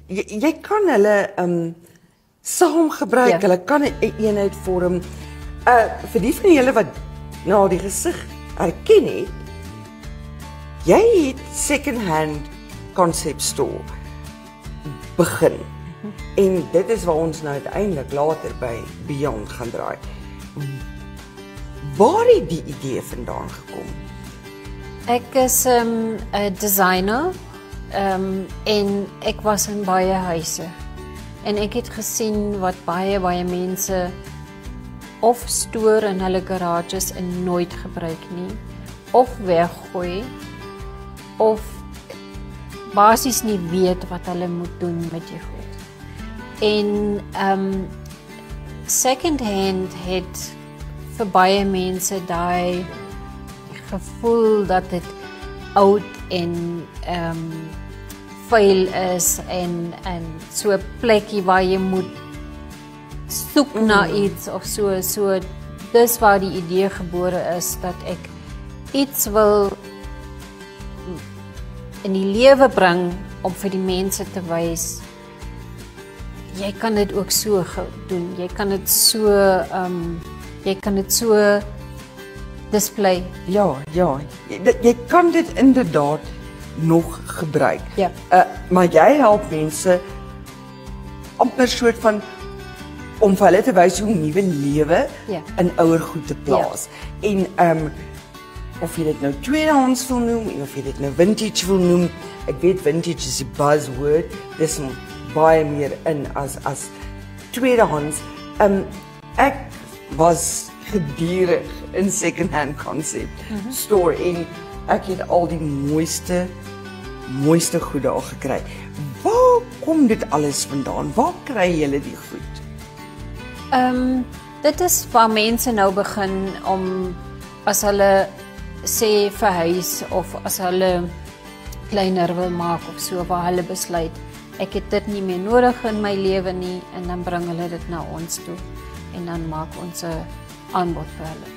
jy kan hulle saam gebruik, hulle kan 'n eenheid vorm. Vir die van julle wat na die gesig herken het, jy het second-hand concept store begin. En dit is waar ons nou uiteindelik later by Beyond gaan draai. Waar het die idee vandaan gekom? Ek is 'n designer en ek was in baie huise. En ek het gesien wat baie mense of stoor in hulle garages en nooit gebruik nie, of weggooi, of basies nie weet wat hulle moet doen met die goed. En second hand het vir baie mense daai gevoel dat dit oud en vuil is en so 'n plekkie waar jy moet soek na iets of so dis waar die idee gebore is dat ek iets wil in die lewe bring om vir die mense te wys jy kan dit ook so doen, jy kan dit so display. Ja, jy kan dit inderdaad nog gebruik. Ja. Maar jy help mense amper soort van om vir hulle te wys hoe nuwe lewe in ouer goed te plaas. En of jy dit nou tweedehands wil noem of jy dit nou vintage wil noem, ek weet vintage is die buzzword, dis baie meer in as tweedehands. Ek was gedurig in second-hand concept store en ek het al die mooiste goed daar gekry. Waar kom dit alles vandaan? Waar kry julle die goed? Dit is waar mense nou begin om as hulle sê verhuis of as hulle kleiner wil maak of so, waar hulle besluit ek het dit nie meer nodig in my lewe nie en dan bring hulle dit na ons toe en dan maak ons 'n aanbod vir hulle.